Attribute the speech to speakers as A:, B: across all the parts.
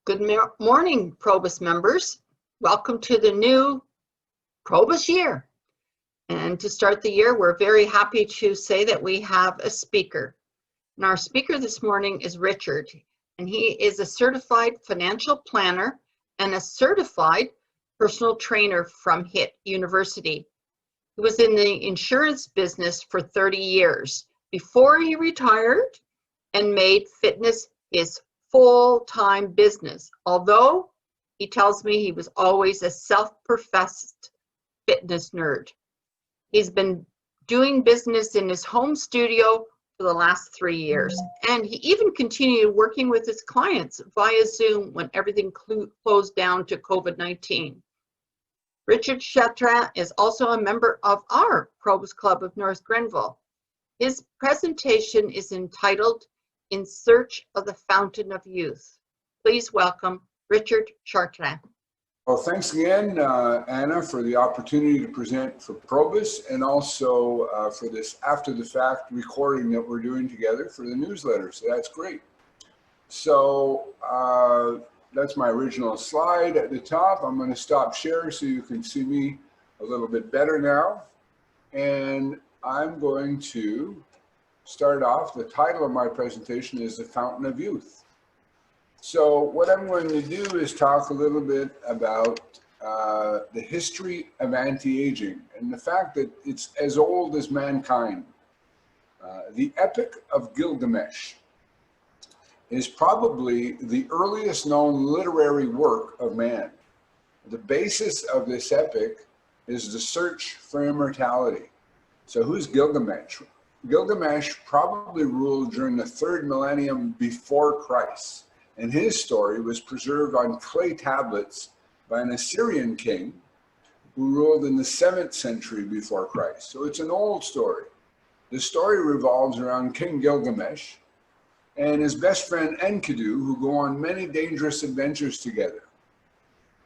A: Good morning, Probus members. Welcome to the new Probus year. And to start the year, we're very happy to say that we have a speaker. And our speaker this morning is Richard, and he is a certified financial planner and a certified personal trainer from HIT University. He was in the insurance business for 30 years before he retired and made fitness his full-time business, although he tells me he was always a self-professed fitness nerd. He's been doing business in his home studio for the last 3 years, and he even continued working with his clients via Zoom when everything closed down to COVID-19. Richard Chartrand is also a member of our Probus Club of North Grenville. His presentation is entitled In Search of the Fountain of Youth. Please welcome Richard Chartrand.
B: Well, thanks again, Anna, for the opportunity to present for Probus and also for this after-the-fact recording that we're doing together for the newsletter. So that's great. So that's my original slide at the top. I'm going to stop share so you can see me a little bit better now. And I'm going to start off. The title of my presentation is The Fountain of Youth. So what I'm going to do is talk a little bit about the history of anti-aging and the fact that it's as old as mankind. The Epic of Gilgamesh is probably the earliest known literary work of man. The basis of this epic is the search for immortality. So who's Gilgamesh? Gilgamesh probably ruled during the 3rd millennium before Christ, and his story was preserved on clay tablets by an Assyrian king who ruled in the 7th century before Christ. So it's an old story. The story revolves around King Gilgamesh and his best friend Enkidu, who go on many dangerous adventures together.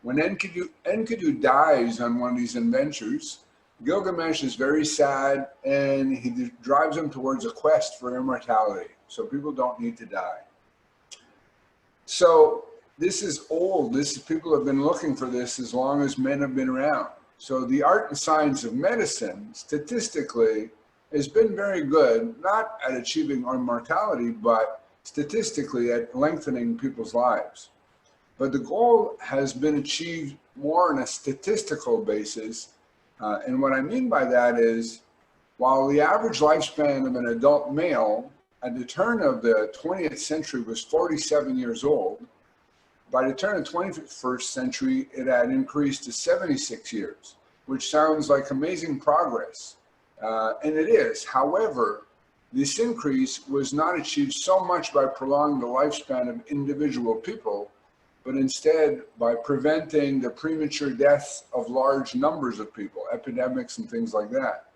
B: When Enkidu dies on one of these adventures, Gilgamesh is very sad, and he drives him towards a quest for immortality, so people don't need to die. So this is old. People have been looking for this as long as men have been around. So the art and science of medicine, statistically, has been very good, not at achieving immortality, but statistically at lengthening people's lives. But the goal has been achieved more on a statistical basis. And what I mean by that is, while the average lifespan of an adult male at the turn of the 20th century was 47 years old, by the turn of the 21st century, it had increased to 76 years, which sounds like amazing progress. And it is. However, this increase was not achieved so much by prolonging the lifespan of individual people, but instead by preventing the premature deaths of large numbers of people, epidemics and things like that.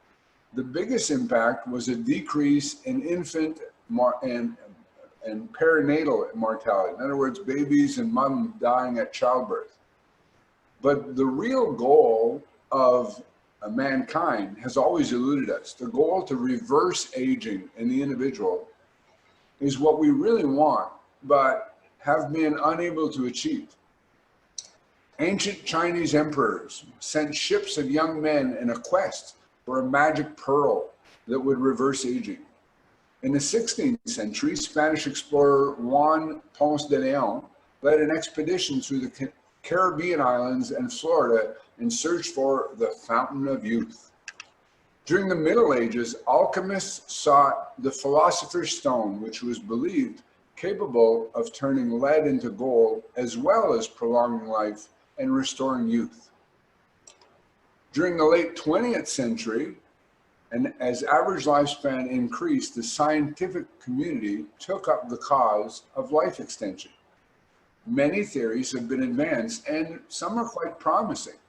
B: The biggest impact was a decrease in infant and perinatal mortality. In other words, babies and moms dying at childbirth. But the real goal of mankind has always eluded us. The goal to reverse aging in the individual is what we really want, but have been unable to achieve. Ancient Chinese emperors sent ships of young men in a quest for a magic pearl that would reverse aging. In the 16th century, Spanish explorer Juan Ponce de Leon led an expedition through the Caribbean islands and Florida in search for the Fountain of Youth. During the Middle Ages, alchemists sought the Philosopher's Stone, which was believed capable of turning lead into gold, as well as prolonging life and restoring youth. During the late 20th century, and as average lifespan increased, the scientific community took up the cause of life extension. Many theories have been advanced, and some are quite promising,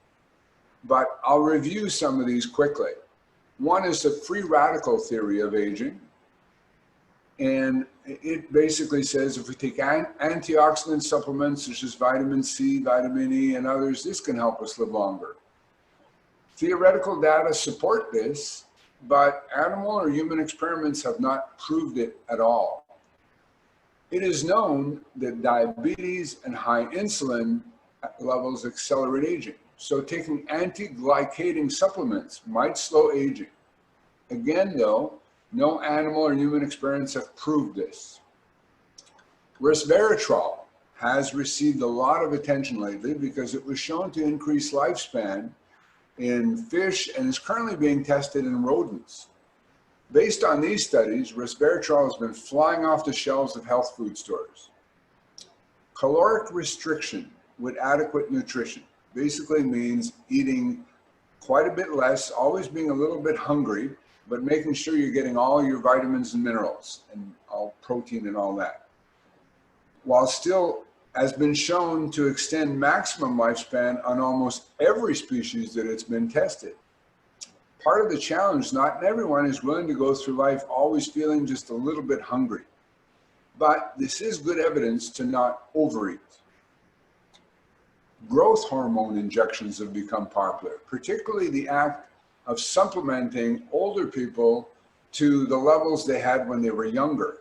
B: but I'll review some of these quickly. One is the free radical theory of aging. And it basically says if we take antioxidant supplements such as vitamin C, vitamin E, and others, this can help us live longer. Theoretical data support this, but animal or human experiments have not proved it at all. It is known that diabetes and high insulin levels accelerate aging. So taking anti-glycating supplements might slow aging. Again, though, no animal or human experiments have proved this. Resveratrol has received a lot of attention lately because it was shown to increase lifespan in fish and is currently being tested in rodents. Based on these studies, resveratrol has been flying off the shelves of health food stores. Caloric restriction with adequate nutrition basically means eating quite a bit less, always being a little bit hungry, but making sure you're getting all your vitamins and minerals and all protein and all that. While still has been shown to extend maximum lifespan on almost every species that it's been tested. Part of the challenge, not everyone is willing to go through life always feeling just a little bit hungry. But this is good evidence to not overeat. Growth hormone injections have become popular, particularly the act of supplementing older people to the levels they had when they were younger.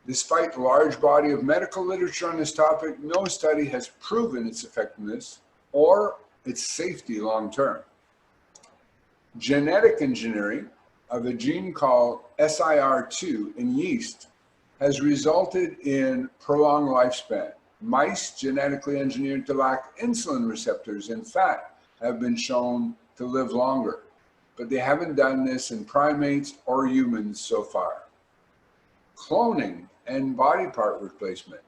B: Despite the large body of medical literature on this topic, no study has proven its effectiveness or its safety long term. Genetic engineering of a gene called SIR2 in yeast has resulted in prolonged lifespan. Mice genetically engineered to lack insulin receptors in fat have been shown to live longer, but they haven't done this in primates or humans so far. Cloning and body part replacement.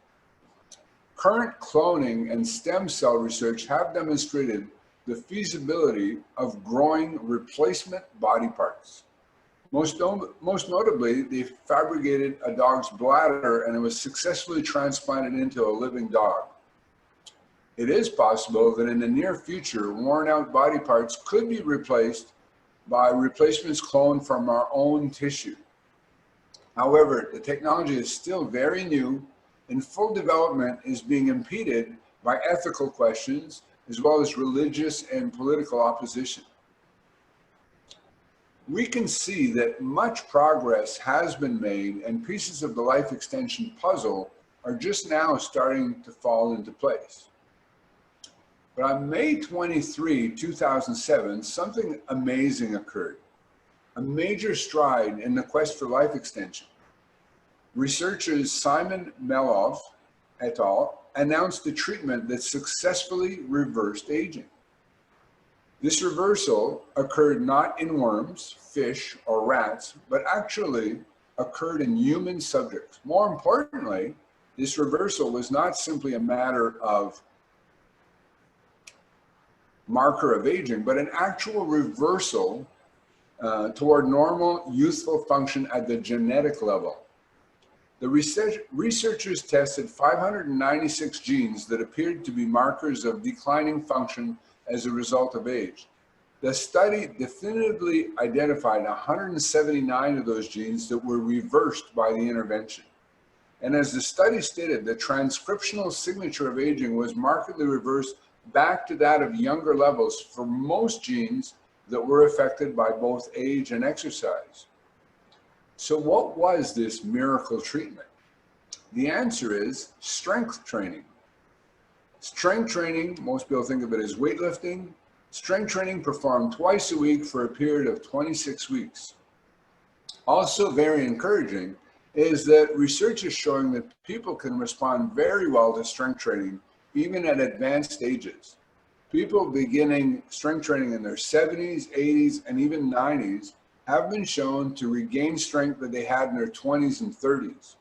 B: Current cloning and stem cell research have demonstrated the feasibility of growing replacement body parts. Most notably, they fabricated a dog's bladder and it was successfully transplanted into a living dog. It is possible that in the near future, worn out body parts could be replaced by replacements cloned from our own tissue. However, the technology is still very new and full development is being impeded by ethical questions as well as religious and political opposition. We can see that much progress has been made and pieces of the life extension puzzle are just now starting to fall into place. But on May 23, 2007, something amazing occurred. A major stride in the quest for life extension. Researchers Simon Melov et al. Announced a treatment that successfully reversed aging. This reversal occurred not in worms, fish, or rats, but actually occurred in human subjects. More importantly, this reversal was not simply a matter of marker of aging, but an actual reversal toward normal youthful function at the genetic level. The researchers tested 596 genes that appeared to be markers of declining function as a result of age. The study definitively identified 179 of those genes that were reversed by the intervention. And as the study stated, the transcriptional signature of aging was markedly reversed back to that of younger levels for most genes that were affected by both age and exercise. So what was this miracle treatment? The answer is strength training. Strength training, most people think of it as weightlifting. Strength training performed twice a week for a period of 26 weeks. Also very encouraging is that research is showing that people can respond very well to strength training, even at advanced ages. People beginning strength training in their 70s, 80s, and even 90s have been shown to regain strength that they had in their 20s and 30s.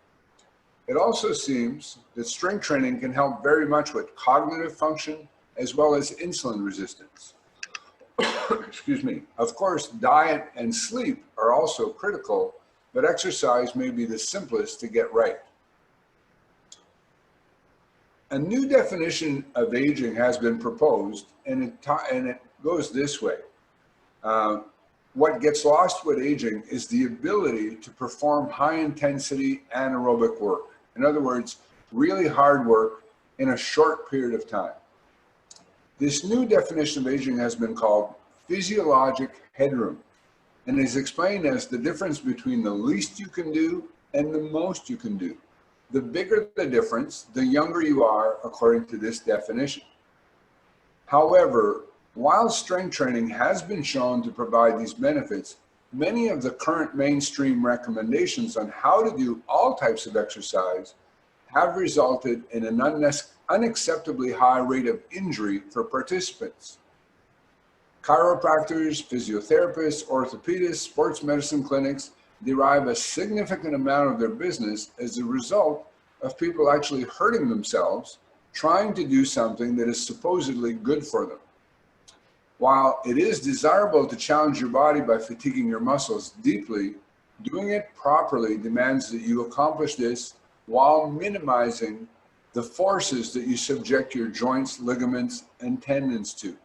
B: It also seems that strength training can help very much with cognitive function as well as insulin resistance. Excuse me. Of course, diet and sleep are also critical, but exercise may be the simplest to get right. A new definition of aging has been proposed, and it goes this way. What gets lost with aging is the ability to perform high-intensity anaerobic work. In other words, really hard work in a short period of time. This new definition of aging has been called physiologic headroom, and is explained as the difference between the least you can do and the most you can do. The bigger the difference, the younger you are, according to this definition. However, while strength training has been shown to provide these benefits, many of the current mainstream recommendations on how to do all types of exercise have resulted in an unacceptably high rate of injury for participants. Chiropractors, physiotherapists, orthopedists, sports medicine clinics derive a significant amount of their business as a result of people actually hurting themselves trying to do something that is supposedly good for them. While it is desirable to challenge your body by fatiguing your muscles deeply, doing it properly demands that you accomplish this while minimizing the forces that you subject your joints, ligaments, and tendons to.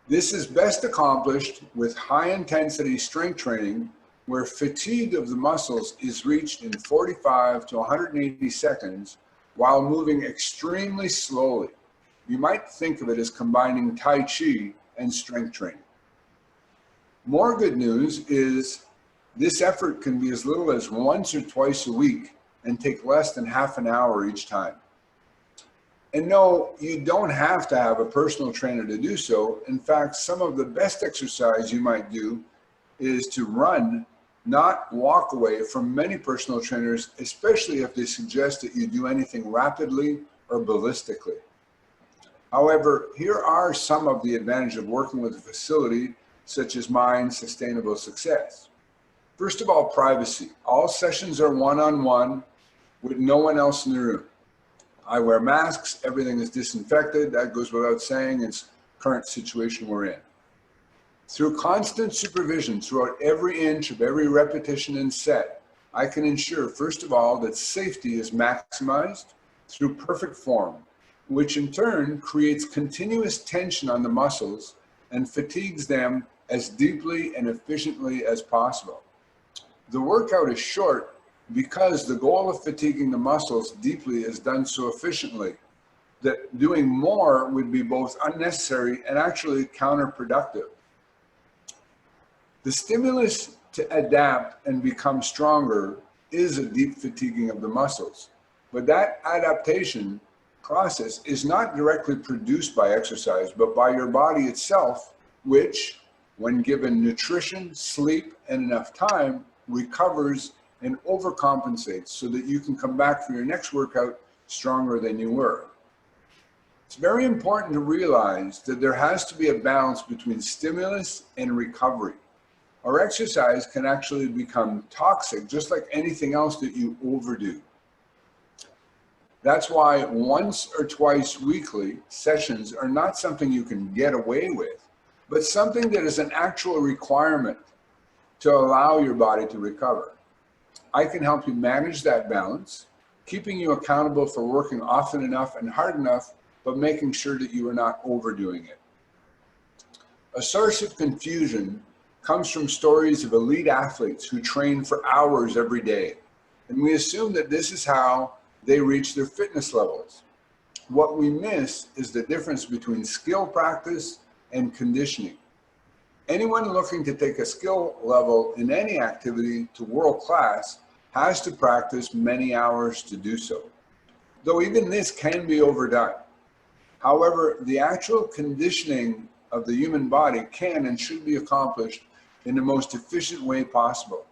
B: This is best accomplished with high-intensity strength training, where fatigue of the muscles is reached in 45 to 180 seconds while moving extremely slowly. You might think of it as combining Tai Chi and strength training. More good news is this effort can be as little as once or twice a week and take less than half an hour each time. And no, you don't have to have a personal trainer to do so. In fact, some of the best exercise you might do is to run, not walk away from many personal trainers, especially if they suggest that you do anything rapidly or ballistically. However, here are some of the advantages of working with a facility such as mine, Sustainable Success. First of all, privacy. All sessions are one-on-one with no one else in the room. I wear masks, everything is disinfected. That goes without saying in the current situation we're in. Through constant supervision throughout every inch of every repetition and set, I can ensure, first of all, that safety is maximized through perfect form, which in turn creates continuous tension on the muscles and fatigues them as deeply and efficiently as possible. The workout is short because the goal of fatiguing the muscles deeply is done so efficiently that doing more would be both unnecessary and actually counterproductive. The stimulus to adapt and become stronger is a deep fatiguing of the muscles, but that adaptation process is not directly produced by exercise, but by your body itself, which, when given nutrition, sleep, and enough time, recovers and overcompensates so that you can come back for your next workout stronger than you were. It's very important to realize that there has to be a balance between stimulus and recovery. Our exercise can actually become toxic, just like anything else that you overdo. That's why once or twice weekly sessions are not something you can get away with, but something that is an actual requirement to allow your body to recover. I can help you manage that balance, keeping you accountable for working often enough and hard enough, but making sure that you are not overdoing it. A source of confusion comes from stories of elite athletes who train for hours every day, and we assume that this is how they reach their fitness levels. What we miss is the difference between skill practice and conditioning. Anyone looking to take a skill level in any activity to world class has to practice many hours to do so, though even this can be overdone. However, the actual conditioning of the human body can and should be accomplished in the most efficient way possible.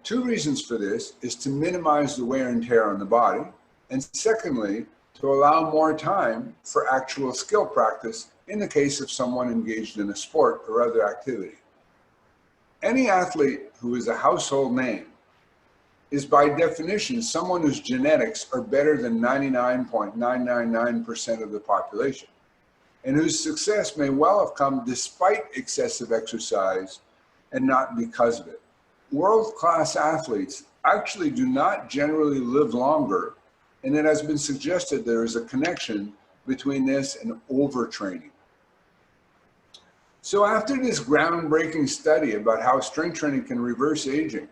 B: Two reasons for this is to minimize the wear and tear on the body, and secondly, to allow more time for actual skill practice in the case of someone engaged in a sport or other activity. Any athlete who is a household name is by definition someone whose genetics are better than 99.999% of the population, and whose success may well have come despite excessive exercise and not because of it. World-class athletes actually do not generally live longer, and it has been suggested there is a connection between this and overtraining. So after this groundbreaking study about how strength training can reverse aging,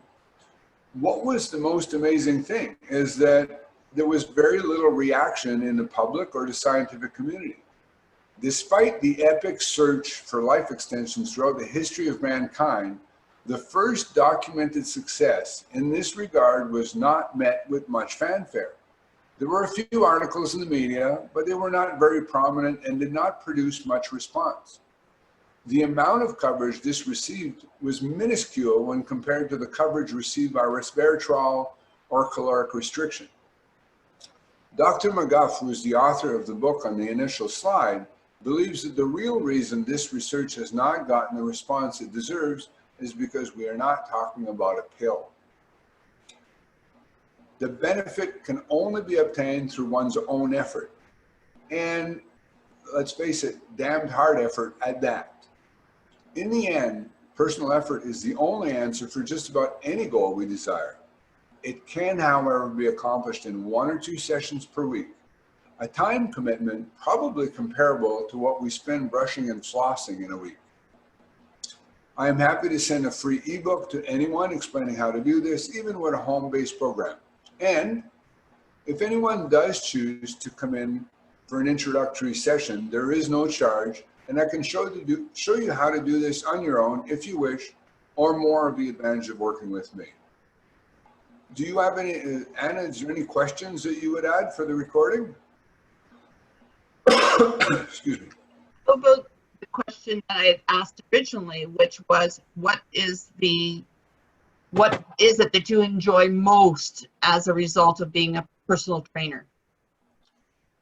B: what was the most amazing thing is that there was very little reaction in the public or the scientific community. Despite the epic search for life extensions throughout the history of mankind, The first documented success in this regard was not met with much fanfare. There were a few articles in the media, but they were not very prominent and did not produce much response. The amount of coverage this received was minuscule when compared to the coverage received by resveratrol or caloric restriction. Dr. McGuff, who is the author of the book on the initial slide, believes that the real reason this research has not gotten the response it deserves is because we are not talking about a pill. The benefit can only be obtained through one's own effort. And let's face it, damned hard effort at that. In the end, personal effort is the only answer for just about any goal we desire. It can, however, be accomplished in 1 or 2 sessions per week, a time commitment probably comparable to what we spend brushing and flossing in a week. I am happy to send a free ebook to anyone explaining how to do this, even with a home-based program. And if anyone does choose to come in for an introductory session, there is no charge, and I can show you how to do this on your own if you wish, or more of the advantage of working with me. Do you have any, Anna, is there any questions that you would add for the recording? Excuse me.
A: About the question that I had asked originally, which was, what is it that you enjoy most as a result of being a personal trainer?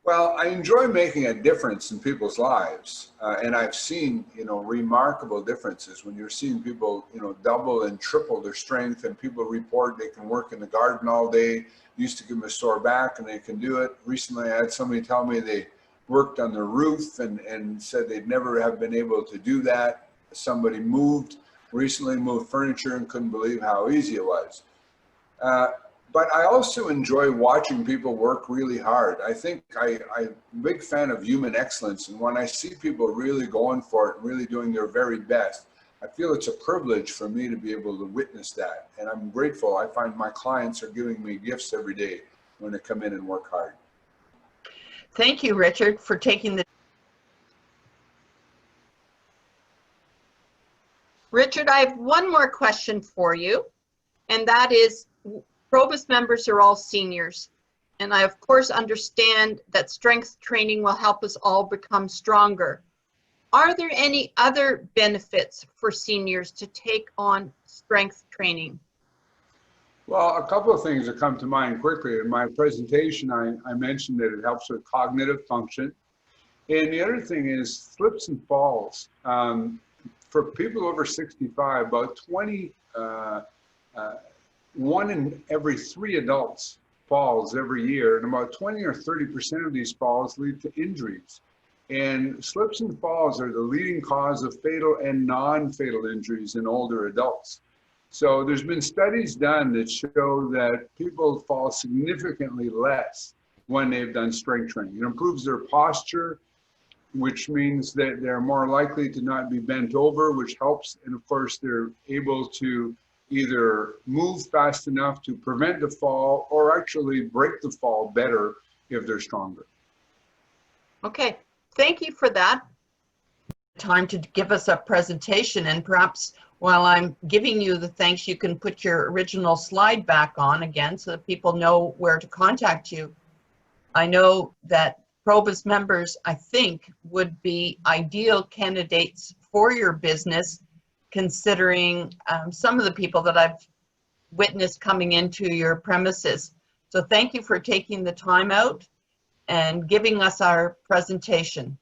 B: Well, I enjoy making a difference in people's lives, and I've seen, remarkable differences when you're seeing people, double and triple their strength, and people report they can work in the garden all day. Used to give them a sore back, and they can do it. Recently, I had somebody tell me they worked on the roof and said they'd never have been able to do that. Somebody recently moved furniture and couldn't believe how easy it was. But I also enjoy watching people work really hard. I think I'm a big fan of human excellence. And when I see people really going for it, really doing their very best, I feel it's a privilege for me to be able to witness that. And I'm grateful. I find my clients are giving me gifts every day when they come in and work hard.
A: Thank you, Richard, for taking the... Richard, I have one more question for you, and that is, Probus members are all seniors, and I of course understand that strength training will help us all become stronger. Are there any other benefits for seniors to take on strength training?
B: Well, a couple of things that come to mind quickly. In my presentation, I mentioned that it helps with cognitive function. And the other thing is slips and falls. For people over 65, about 1 in every 3 adults falls every year, and about 20 or 30% of these falls lead to injuries. And slips and falls are the leading cause of fatal and non-fatal injuries in older adults. So there's been studies done that show that people fall significantly less when they've done strength training. It improves their posture, which means that they're more likely to not be bent over, which helps. And of course, they're able to either move fast enough to prevent the fall or actually break the fall better if they're stronger.
A: Okay, thank you for that. Time to give us a presentation, and perhaps while I'm giving you the thanks, you can put your original slide back on again so that people know where to contact you. I know that Probus members, I think, would be ideal candidates for your business, considering some of the people that I've witnessed coming into your premises. So thank you for taking the time out and giving us our presentation.